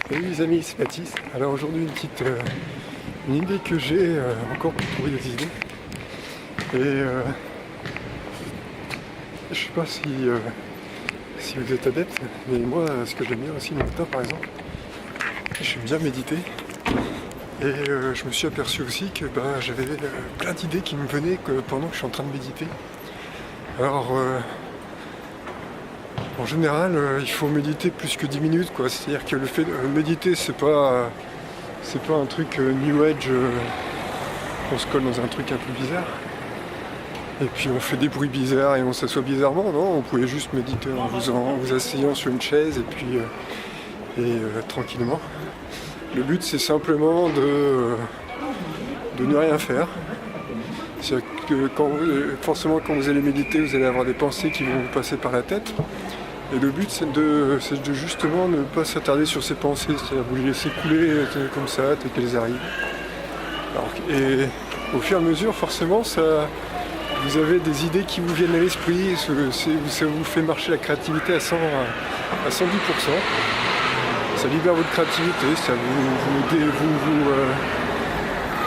Salut les amis, c'est Mathis. Alors aujourd'hui une idée que j'ai encore pour trouver des idées. Et je sais pas si vous êtes adepte, mais moi ce que j'aime bien aussi le matin par exemple, j'aime bien méditer. Et je me suis aperçu aussi que j'avais plein d'idées qui me venaient pendant que je suis en train de méditer. Alors en général, il faut méditer plus que 10 minutes, quoi. C'est-à-dire que le fait de méditer, c'est pas un truc New Age, on se colle dans un truc un peu bizarre. Et puis on fait des bruits bizarres et on s'assoit bizarrement, non? On pouvait juste méditer en vous asseyant sur une chaise et puis tranquillement. Le but, c'est simplement de ne rien faire. C'est-à-dire que forcément quand vous allez méditer, vous allez avoir des pensées qui vont vous passer par la tête. Et le but, c'est de justement ne pas s'attarder sur ces pensées, c'est-à-dire vous les laisser couler comme ça, telles qu'elles arrivent. Et au fur et à mesure, forcément, vous avez des idées qui vous viennent à l'esprit, ça vous fait marcher la créativité à 110%. Ça libère votre créativité, ça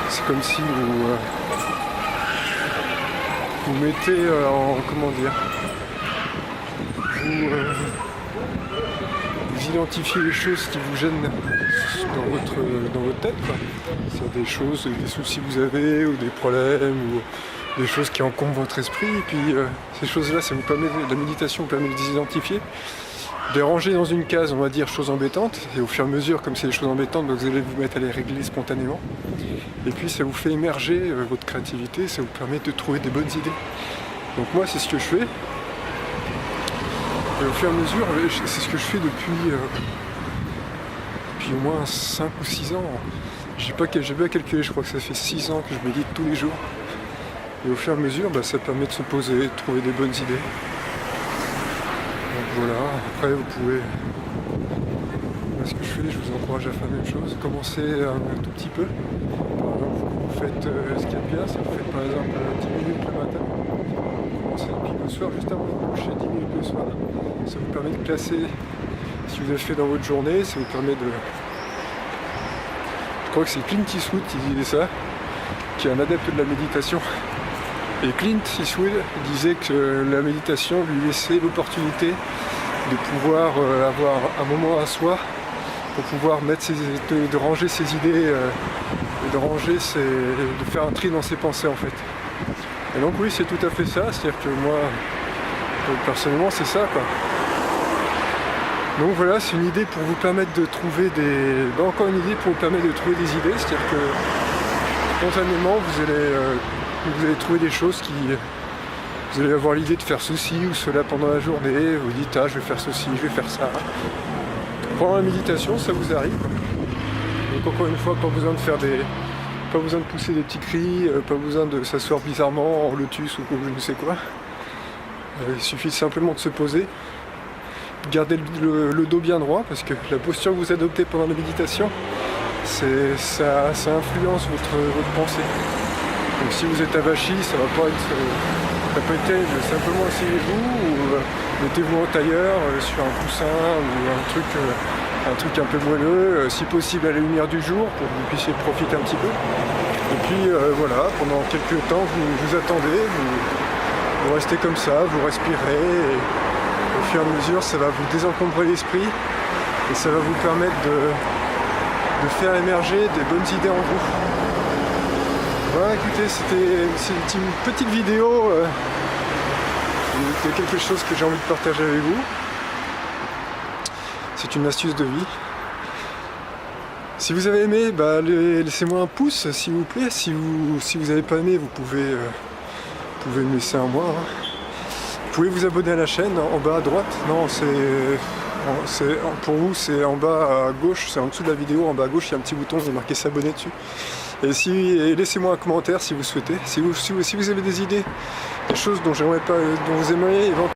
c'est comme si vous mettez vous identifiez les choses qui vous gênent dans votre tête, quoi. C'est des choses, des soucis que vous avez, ou des problèmes, ou des choses qui encombrent votre esprit. Et puis ces choses-là, la méditation vous permet de les identifier, de les ranger dans une case, on va dire, choses embêtantes. Et au fur et à mesure, comme c'est des choses embêtantes, vous allez vous mettre à les régler spontanément. Et puis ça vous fait émerger votre créativité, ça vous permet de trouver des bonnes idées. Donc moi, c'est ce que je fais. Et au fur et à mesure, c'est ce que je fais depuis au moins 5 ou 6 ans. J'ai pas calculé, je crois que ça fait 6 ans que je médite tous les jours. Et au fur et à mesure, ça permet de se poser, de trouver des bonnes idées. Donc voilà, après vous pouvez... Ce que je fais, je vous encourage à faire la même chose. Commencez un tout petit peu. Par exemple, vous faites ce qu'il y a de bien, c'est que vous faites par exemple 10 minutes le matin. Commencez puis le soir, juste avant de vous coucher, 10 minutes le soir. Ça vous permet de classer ce que vous avez fait dans votre journée, ça vous permet de... Je crois que c'est Clint Eastwood qui disait ça, qui est un adepte de la méditation. Et Clint Eastwood disait que la méditation lui laissait l'opportunité de pouvoir avoir un moment à soi pour pouvoir de ranger ses idées, de faire un tri dans ses pensées en fait. Et donc oui, c'est tout à fait ça, c'est-à-dire que moi, personnellement, c'est ça quoi. Donc voilà, c'est une idée pour vous permettre de trouver encore une idée pour vous permettre de trouver des idées, c'est-à-dire que spontanément, vous allez trouver des choses vous allez avoir l'idée de faire ceci ou cela pendant la journée, vous dites je vais faire ceci, je vais faire ça. Pendant la méditation, ça vous arrive. Donc encore une fois, pas besoin de pousser des petits cris, pas besoin de s'asseoir bizarrement en lotus ou je ne sais quoi. Il suffit simplement de se poser, garder le dos bien droit, parce que la posture que vous adoptez pendant la méditation, ça influence votre pensée. Donc si vous êtes avachi, ça peut être terrible. Simplement asseyez-vous ou mettez-vous en tailleur sur un coussin ou un truc un peu moelleux, si possible à la lumière du jour pour que vous puissiez profiter un petit peu. Et puis voilà, pendant quelques temps vous attendez, vous restez comme ça, vous respirez et au fur et à mesure ça va vous désencombrer l'esprit et ça va vous permettre de faire émerger des bonnes idées en vous. Voilà, écoutez, c'est une petite vidéo de quelque chose que j'ai envie de partager avec vous. C'est une astuce de vie. Si vous avez aimé, laissez-moi un pouce s'il vous plaît. Si vous n'avez pas aimé, vous pouvez me laisser un mois. Vous pouvez vous abonner à la chaîne en bas à droite. Non, pour vous c'est en bas à gauche, c'est en dessous de la vidéo, en bas à gauche il y a un petit bouton, il est marqué s'abonner dessus. Et laissez-moi un commentaire si vous souhaitez. Si vous avez des idées, des choses dont vous aimeriez éventuellement